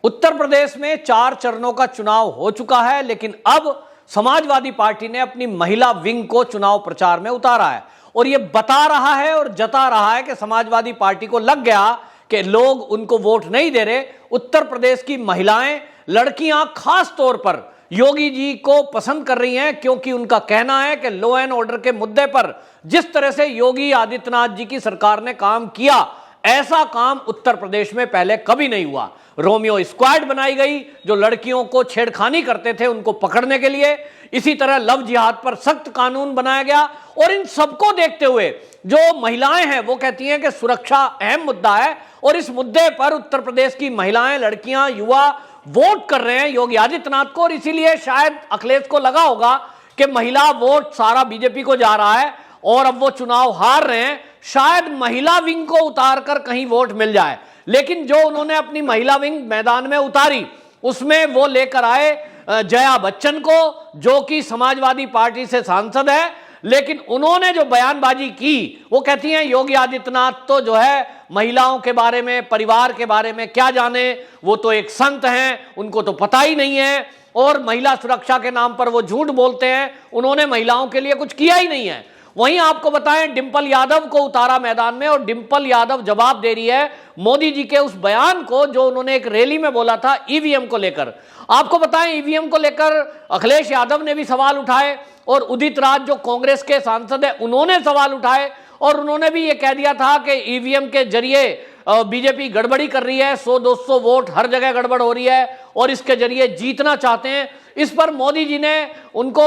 उत्तर प्रदेश में 4 चरणों का चुनाव हो चुका है, लेकिन अब समाजवादी पार्टी ने अपनी महिला विंग को चुनाव प्रचार में उतारा है और यह बता रहा है और जता रहा है कि समाजवादी पार्टी को लग गया कि लोग उनको वोट नहीं दे रहे। उत्तर प्रदेश की महिलाएं, लड़कियां खास तौर पर योगी जी को पसंद कर रही हैं, क्योंकि उनका कहना है कि लॉ एंड ऑर्डर के मुद्दे पर जिस तरह से योगी आदित्यनाथ जी की सरकार ने काम किया, ऐसा काम उत्तर प्रदेश में पहले कभी नहीं हुआ। रोमियो स्क्वाड बनाई गई जो लड़कियों को छेड़खानी करते थे उनको पकड़ने के लिए। इसी तरह लव जिहाद पर सख्त कानून बनाया गया और इन सबको देखते हुए जो महिलाएं हैं वो कहती हैं कि सुरक्षा अहम मुद्दा है और इस मुद्दे पर उत्तर प्रदेश की महिलाएं, लड़कियां, युवा वोट कर रहे हैं योगी आदित्यनाथ को। और इसीलिए शायद अखिलेश को लगा होगा कि महिला वोट सारा बीजेपी को जा रहा है और अब वो चुनाव हार रहे हैं, शायद महिला विंग को उतार कर कहीं वोट मिल जाए। लेकिन जो उन्होंने अपनी महिला विंग मैदान में उतारी उसमें वो लेकर आए जया बच्चन को, जो कि समाजवादी पार्टी से सांसद है। लेकिन उन्होंने जो बयानबाजी की वो कहती हैं योगी आदित्यनाथ तो जो है महिलाओं के बारे में, परिवार के बारे में क्या जाने, वो तो एक संत हैं, उनको तो पता ही नहीं है और महिला सुरक्षा के नाम पर वो झूठ बोलते हैं, उन्होंने महिलाओं के लिए कुछ किया ही नहीं है। वहीं आपको बताएं डिंपल यादव को उतारा मैदान में और डिंपल यादव जवाब दे रही है मोदी जी के उस बयान को जो उन्होंने एक रैली में बोला था ईवीएम को लेकर। आपको बताएं ईवीएम को लेकर अखिलेश यादव ने भी सवाल उठाए और उदित राज जो कांग्रेस के सांसद है उन्होंने सवाल उठाए और उन्होंने भी ये कह दिया था कि ईवीएम के जरिए बीजेपी गड़बड़ी कर रही है, 100-200 वोट हर जगह गड़बड़ हो रही है और इसके जरिए जीतना चाहते हैं। इस पर मोदी जी ने उनको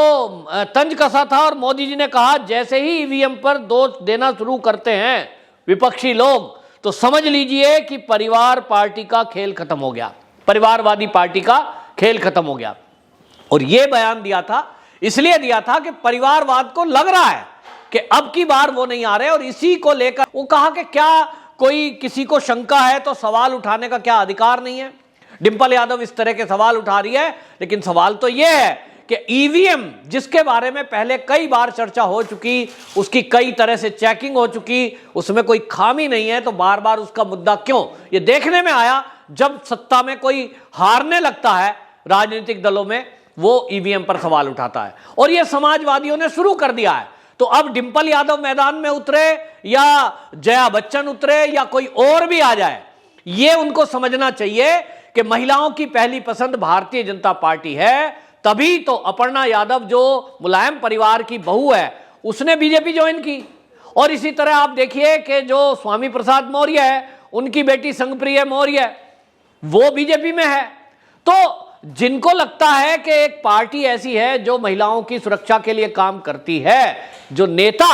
तंज कसा था और मोदी जी ने कहा जैसे ही ईवीएम पर दोष देना शुरू करते हैं विपक्षी लोग तो समझ लीजिए कि परिवार पार्टी का खेल खत्म हो गया, परिवारवादी पार्टी का खेल खत्म हो गया। और यह बयान दिया था, इसलिए दिया था कि परिवारवाद को लग रहा है कि अब की बार वो नहीं आ रहे और इसी को लेकर वो कहा कि क्या कोई किसी को शंका है तो सवाल उठाने का क्या अधिकार नहीं है। डिंपल यादव इस तरह के सवाल उठा रही है, लेकिन सवाल तो यह है कि ईवीएम जिसके बारे में पहले कई बार चर्चा हो चुकी, उसकी कई तरह से चेकिंग हो चुकी, उसमें कोई खामी नहीं है, तो बार बार उसका मुद्दा क्यों? ये देखने में आया जब सत्ता में कोई हारने लगता है राजनीतिक दलों में वो ईवीएम पर सवाल उठाता है और ये समाजवादियों ने शुरू कर दिया है। तो अब डिंपल यादव मैदान में उतरे या जया बच्चन उतरे या कोई और भी आ जाए, ये उनको समझना चाहिए कि महिलाओं की पहली पसंद भारतीय जनता पार्टी है। तभी तो अपर्णा यादव जो मुलायम परिवार की बहू है उसने बीजेपी ज्वाइन की और इसी तरह आप देखिए कि जो स्वामी प्रसाद मौर्य है उनकी बेटी संगप्रिय मौर्य वो बीजेपी में है। तो जिनको लगता है कि एक पार्टी ऐसी है जो महिलाओं की सुरक्षा के लिए काम करती है, जो नेता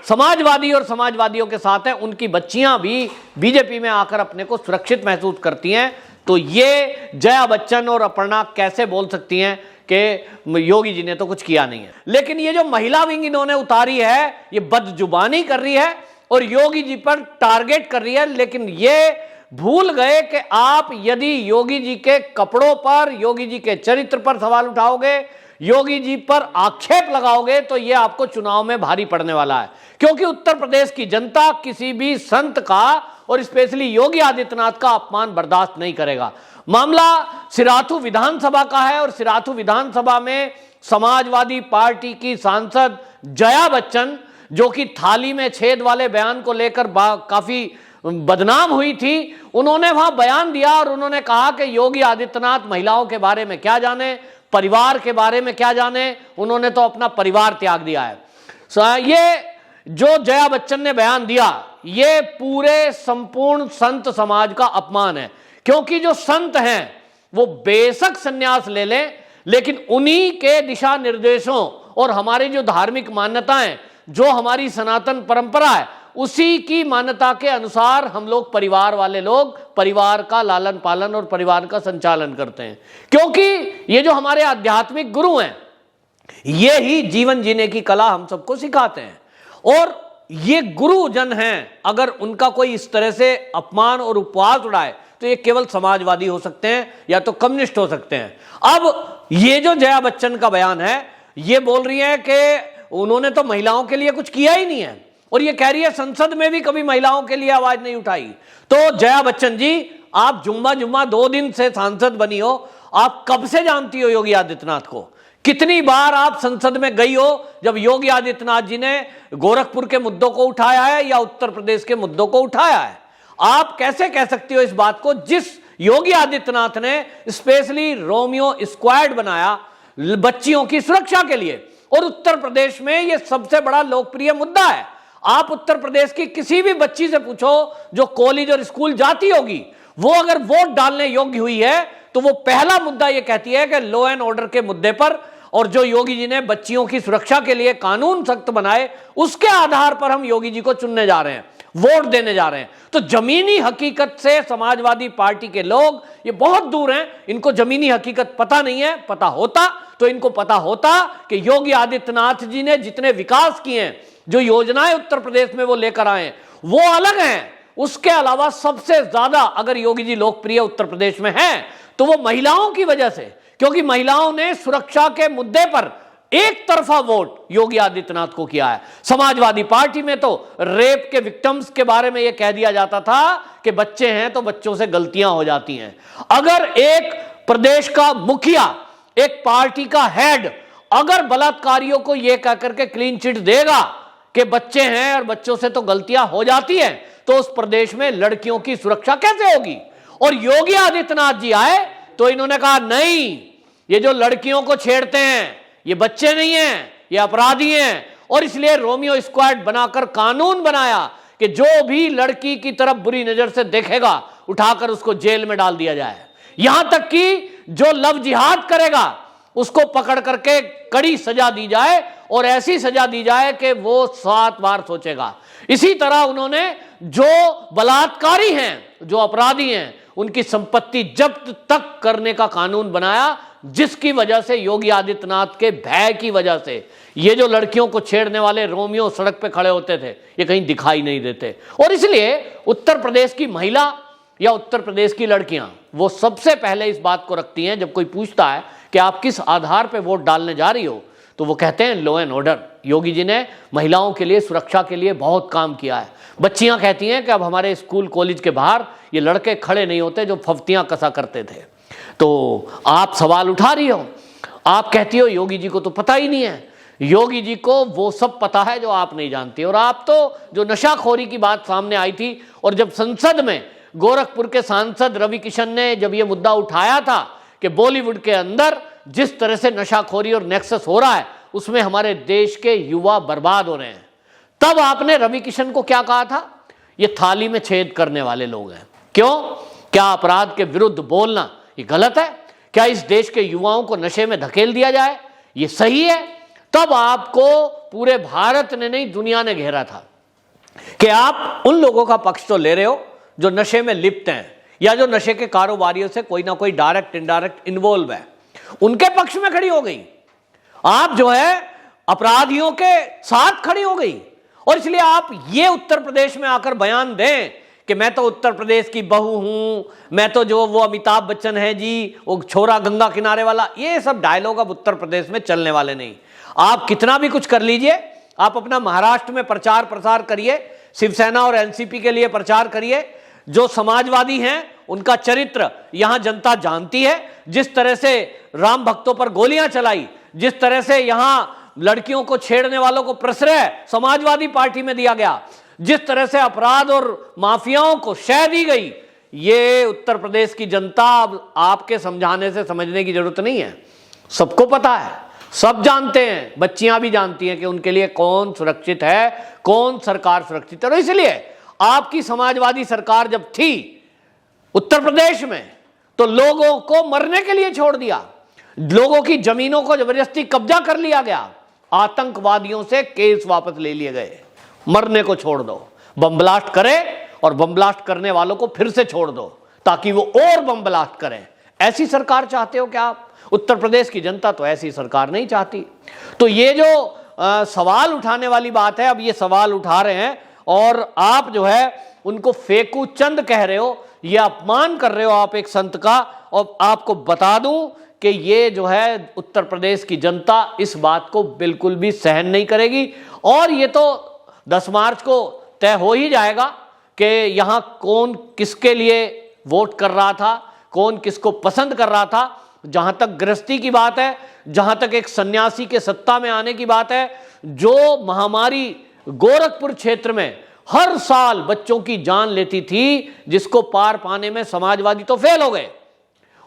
समाजवादी और समाजवादियों के साथ हैं, उनकी बच्चियां भी बीजेपी में आकर अपने को सुरक्षित महसूस करती हैं, तो ये जया बच्चन और अपर्णा कैसे बोल सकती हैं कि योगी जी ने तो कुछ किया नहीं है। लेकिन ये जो महिला विंग इन्होंने उतारी है ये बदजुबानी कर रही है और योगी जी पर टारगेट कर रही है। लेकिन ये भूल गए कि आप यदि योगी जी के कपड़ों पर, योगी जी के चरित्र पर सवाल उठाओगे, योगी जी पर आक्षेप लगाओगे तो यह आपको चुनाव में भारी पड़ने वाला है, क्योंकि उत्तर प्रदेश की जनता किसी भी संत का और स्पेशली योगी आदित्यनाथ का अपमान बर्दाश्त नहीं करेगा। मामला सिराथू विधानसभा का है और सिराथू विधानसभा में समाजवादी पार्टी की सांसद जया बच्चन, जो कि थाली में छेद वाले बयान को लेकर काफी बदनाम हुई थी, उन्होंने वहां बयान दिया और उन्होंने कहा कि योगी आदित्यनाथ महिलाओं के बारे में क्या जाने, परिवार के बारे में क्या जाने, उन्होंने तो अपना परिवार त्याग दिया है। ये जो जया बच्चन ने बयान दिया ये पूरे संपूर्ण संत समाज का अपमान है, क्योंकि जो संत हैं वो बेशक संन्यास ले लें, लेकिन उन्हीं के दिशा निर्देशों और हमारी जो धार्मिक मान्यताएं, जो हमारी सनातन परंपरा है, उसी की मान्यता के अनुसार हम लोग परिवार वाले लोग परिवार का लालन पालन और परिवार का संचालन करते हैं, क्योंकि ये जो हमारे आध्यात्मिक गुरु हैं ये ही जीवन जीने की कला हम सबको सिखाते हैं। और ये गुरुजन हैं, अगर उनका कोई इस तरह से अपमान और उपहास उड़ाए तो ये केवल समाजवादी हो सकते हैं या तो कम्युनिस्ट हो सकते हैं। अब ये जो जया बच्चन का बयान है ये बोल रही है कि उन्होंने तो महिलाओं के लिए कुछ किया ही नहीं है और ये कह रही है संसद में भी कभी महिलाओं के लिए आवाज नहीं उठाई। तो जया बच्चन जी आप जुम्मा जुम्मा 2 दिन से सांसद बनी हो, आप कब से जानती हो योगी आदित्यनाथ को? कितनी बार आप संसद में गई हो जब योगी आदित्यनाथ जी ने गोरखपुर के मुद्दों को उठाया है या उत्तर प्रदेश के मुद्दों को उठाया है? आप कैसे कह सकती हो इस बात को, जिस योगी आदित्यनाथ ने स्पेशली रोमियो स्क्वाड बनाया बच्चियों की सुरक्षा के लिए, और उत्तर प्रदेश में यह सबसे बड़ा लोकप्रिय मुद्दा है। आप उत्तर प्रदेश की किसी भी बच्ची से पूछो जो कॉलेज और स्कूल जाती होगी, वो अगर वोट डालने योग्य हुई है तो वो पहला मुद्दा ये कहती है कि लॉ एंड ऑर्डर के मुद्दे पर, और जो योगी जी ने बच्चियों की सुरक्षा के लिए कानून सख्त बनाए उसके आधार पर हम योगी जी को चुनने जा रहे हैं, वोट देने जा रहे हैं। तो जमीनी हकीकत से समाजवादी पार्टी के लोग ये बहुत दूर हैं, इनको जमीनी हकीकत पता नहीं है। पता होता तो इनको पता होता कि योगी आदित्यनाथ जी ने जितने विकास किए हैं, जो योजनाएं उत्तर प्रदेश में वो लेकर आए वो अलग हैं। उसके अलावा सबसे ज्यादा अगर योगी जी लोकप्रिय उत्तर प्रदेश में हैं तो वो महिलाओं की वजह से, क्योंकि महिलाओं ने सुरक्षा के मुद्दे पर एक तरफा वोट योगी आदित्यनाथ को किया है। समाजवादी पार्टी में तो रेप के विक्टिम्स के बारे में यह कह दिया जाता था कि बच्चे हैं तो बच्चों से गलतियां हो जाती हैं। अगर एक प्रदेश का मुखिया, एक पार्टी का हेड अगर बलात्कारियों को यह कहकर के क्लीन चिट देगा कि बच्चे हैं और बच्चों से तो गलतियां हो जाती हैं, तो उस प्रदेश में लड़कियों की सुरक्षा कैसे होगी? और योगी आदित्यनाथ जी आए तो इन्होंने कहा नहीं, ये जो लड़कियों को छेड़ते हैं ये बच्चे नहीं हैं, ये अपराधी हैं, और इसलिए रोमियो स्क्वाड बनाकर कानून बनाया कि जो भी लड़की की तरफ बुरी नजर से देखेगा उठाकर उसको जेल में डाल दिया जाए। यहां तक कि जो लव जिहाद करेगा उसको पकड़ करके कड़ी सजा दी जाए, और ऐसी सजा दी जाए कि वो 7 बार सोचेगा। इसी तरह उन्होंने जो बलात्कारी हैं, जो अपराधी हैं, उनकी संपत्ति जब्त तक करने का कानून बनाया, जिसकी वजह से योगी आदित्यनाथ के भय की वजह से ये जो लड़कियों को छेड़ने वाले रोमियो सड़क पे खड़े होते थे ये कहीं दिखाई नहीं देते। और इसलिए उत्तर प्रदेश की महिला या उत्तर प्रदेश की लड़कियां वो सबसे पहले इस बात को रखती हैं, जब कोई पूछता है कि आप किस आधार पे वोट डालने जा रही हो, तो वो कहते हैं law and order. Yogi ji ने महिलाओं के लिए, सुरक्षा के लिए बहुत काम किया है। बच्चियां कहती हैं कि अब हमारे स्कूल कॉलेज के बाहर ये लड़के खड़े नहीं होते जो फफ्तियां कसा करते थे। तो आप सवाल उठा रही हो, आप कहती हो योगी जी को तो पता ही नहीं है। योगी जी को वो सब पता है जो आप नहीं जानती। और आप तो जो नशाखोरी की बात सामने आई थी, और जब संसद में गोरखपुर के सांसद रवि किशन ने जब ये मुद्दा उठाया था कि बॉलीवुड के अंदर जिस तरह से नशाखोरी और नेक्सस हो रहा है उसमें हमारे देश के युवा बर्बाद हो रहे हैं, तब आपने रवि किशन को क्या कहा था? ये थाली में छेद करने वाले लोग हैं। क्यों? क्या अपराध के विरुद्ध बोलना ये गलत है? क्या इस देश के युवाओं को नशे में धकेल दिया जाए ये सही है? तब आपको पूरे भारत ने नहीं, दुनिया ने घेरा था कि आप उन लोगों का पक्ष तो ले रहे हो जो नशे में लिप्त हैं या जो नशे के कारोबारियों से कोई ना कोई डायरेक्ट इनडायरेक्ट इन्वॉल्व है, उनके पक्ष में खड़ी हो गई। आप जो है अपराधियों के साथ खड़ी हो गई। और इसलिए आप ये उत्तर प्रदेश में आकर बयान दें कि मैं तो उत्तर प्रदेश की बहू हूं, मैं तो जो वो अमिताभ बच्चन है जी, वो छोरा गंगा किनारे वाला, ये सब डायलॉग अब उत्तर प्रदेश में चलने वाले नहीं। आप कितना भी कुछ कर लीजिए, आप अपना महाराष्ट्र में प्रचार प्रसार करिए, शिवसेना और एनसीपी के लिए प्रचार करिए। जो समाजवादी हैं उनका चरित्र यहां जनता जानती है। जिस तरह से राम भक्तों पर गोलियां चलाई, जिस तरह से यहां लड़कियों को छेड़ने वालों को प्रश्रय समाजवादी पार्टी में दिया गया, जिस तरह से अपराध और माफियाओं को शह दी गई, ये उत्तर प्रदेश की जनता अब आपके समझाने से समझने की जरूरत नहीं है। सबको पता है, सब जानते हैं, बच्चियां भी जानती हैं कि उनके लिए कौन सुरक्षित है, कौन सरकार सुरक्षित है। और इसलिए आपकी समाजवादी सरकार जब थी उत्तर प्रदेश में तो लोगों को मरने के लिए छोड़ दिया, लोगों की जमीनों को जबरदस्ती कब्जा कर लिया गया, आतंकवादियों से केस वापस ले लिए गए। मरने को छोड़ दो, बम ब्लास्ट करे और बम ब्लास्ट करने वालों को फिर से छोड़ दो ताकि वो और बम ब्लास्ट करें। ऐसी सरकार चाहते हो क्या आप? उत्तर प्रदेश की जनता तो ऐसी सरकार नहीं चाहती। तो ये जो सवाल उठाने वाली बात है, अब ये सवाल उठा रहे हैं और आप जो है उनको फेकू चंद कह रहे हो, ये अपमान कर रहे हो आप एक संत का। और आपको बता दूं कि ये जो है उत्तर प्रदेश की जनता इस बात को बिल्कुल भी सहन नहीं करेगी। और ये तो 10 मार्च को तय हो ही जाएगा कि यहां कौन किसके लिए वोट कर रहा था, कौन किसको पसंद कर रहा था। जहां तक गृहस्थी की बात है, जहां तक एक सन्यासी के सत्ता में आने की बात है, जो महामारी गोरखपुर क्षेत्र में हर साल बच्चों की जान लेती थी, जिसको पार पाने में समाजवादी तो फेल हो गए।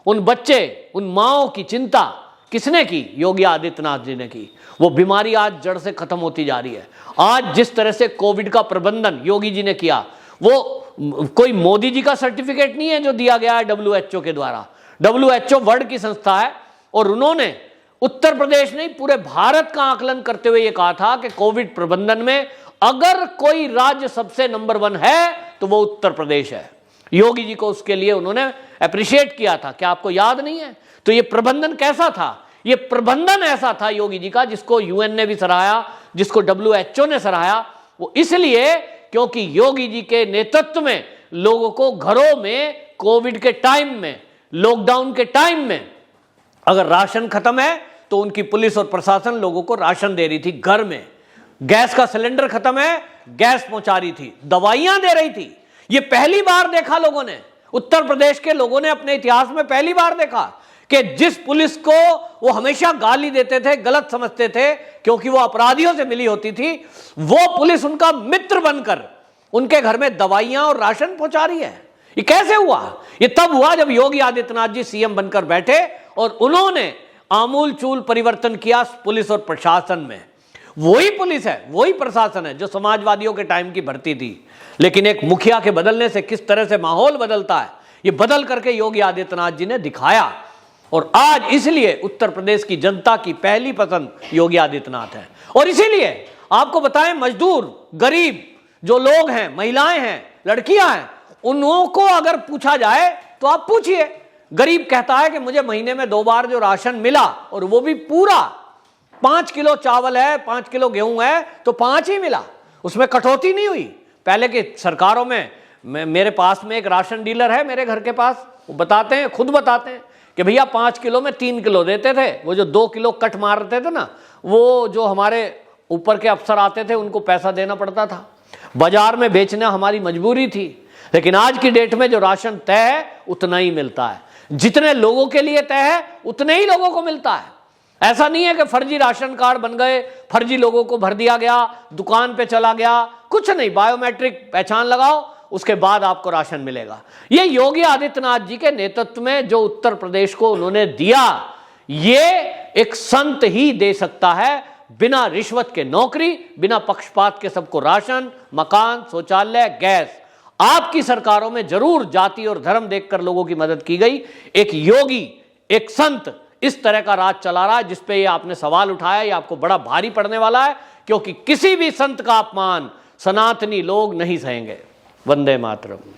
उन बच्चे, उन माओं की चिंता किसने की? योगी आदित्यनाथ जी ने की। वो बीमारी आज जड़ से खत्म होती जा रही है। आज जिस तरह से कोविड का प्रबंधन योगी जी ने किया, वो कोई मोदी जी का सर्टिफिकेट नहीं है जो दिया गया है WHO के द्वारा। WHO वर्ल्ड की संस्था है और उन्होंने उत्तर प्रदेश नहीं, पूरे भारत का आकलन करते हुए यह कहा था कि कोविड प्रबंधन में अगर कोई राज्य सबसे नंबर 1 है तो वो उत्तर प्रदेश है। योगी जी को उसके लिए उन्होंने अप्रिशिएट किया था। क्या आपको याद नहीं है? तो ये प्रबंधन कैसा था? ये प्रबंधन ऐसा था योगी जी का, जिसको UN ने भी सराहा, जिसको WHO ने सराहा। वो इसलिए क्योंकि योगी जी के नेतृत्व में लोगों को घरों में कोविड के टाइम में, लॉकडाउन के टाइम में, अगर राशन खत्म है तो उनकी पुलिस और प्रशासन लोगों को राशन दे रही थी घर में। गैस का सिलेंडर खत्म है, गैस पहुंचा रही थी, दवाइयां दे रही थी। ये पहली बार देखा लोगों ने, उत्तर प्रदेश के लोगों ने अपने इतिहास में पहली बार देखा कि जिस पुलिस को वो हमेशा गाली देते थे, गलत समझते थे क्योंकि वो अपराधियों से मिली होती थी, वो पुलिस उनका मित्र बनकर उनके घर में दवाइयां और राशन पहुंचा रही है। ये कैसे हुआ? ये तब हुआ जब योगी आदित्यनाथ जी CM बनकर बैठे और उन्होंने आमूल चूल परिवर्तन किया पुलिस और प्रशासन में। वही पुलिस है, वही प्रशासन है जो समाजवादियों के टाइम की भर्ती थी। लेकिन एक मुखिया के बदलने से किस तरह से माहौल बदलता है, ये बदल करके योगी आदित्यनाथ जी ने दिखाया। और आज इसलिए उत्तर प्रदेश की जनता की पहली पसंद योगी आदित्यनाथ है। और इसीलिए आपको बताएं, मजदूर, गरीब जो लोग हैं, महिलाएं हैं, लड़कियां हैं, उनको अगर पूछा जाए तो आप पूछिए, गरीब कहता है कि मुझे महीने में 2 बार जो राशन मिला, और वो भी पूरा 5 किलो चावल है, 5 किलो गेहूं है तो 5 ही मिला, उसमें कटौती नहीं हुई। पहले की सरकारों में, मेरे पास में एक राशन डीलर है मेरे घर के पास, वो बताते हैं, खुद बताते हैं कि भैया 5 किलो में 3 किलो देते थे। वो जो 2 किलो कट मारते थे ना, वो जो हमारे ऊपर के अफसर आते थे उनको पैसा देना पड़ता था। बाजार में बेचना हमारी मजबूरी थी। लेकिन आज की डेट में जो राशन तय है उतना ही मिलता है, जितने लोगों के लिए तय है उतने ही लोगों को मिलता है। ऐसा नहीं है कि फर्जी राशन कार्ड बन गए, फर्जी लोगों को भर दिया गया, दुकान पे चला गया, कुछ नहीं। बायोमेट्रिक पहचान लगाओ, उसके बाद आपको राशन मिलेगा। ये योगी आदित्यनाथ जी के नेतृत्व में जो उत्तर प्रदेश को उन्होंने दिया, ये एक संत ही दे सकता है। बिना रिश्वत के नौकरी, बिना पक्षपात के सबको राशन, मकान, शौचालय, गैस। आपकी सरकारों में जरूर जाति और धर्म देखकर लोगों की मदद की गई। एक योगी, एक संत इस तरह का राज चला रहा है, जिसपे ये आपने सवाल उठाया, ये आपको बड़ा भारी पड़ने वाला है, क्योंकि किसी भी संत का अपमान सनातनी लोग नहीं सहेंगे। वंदे मातरम।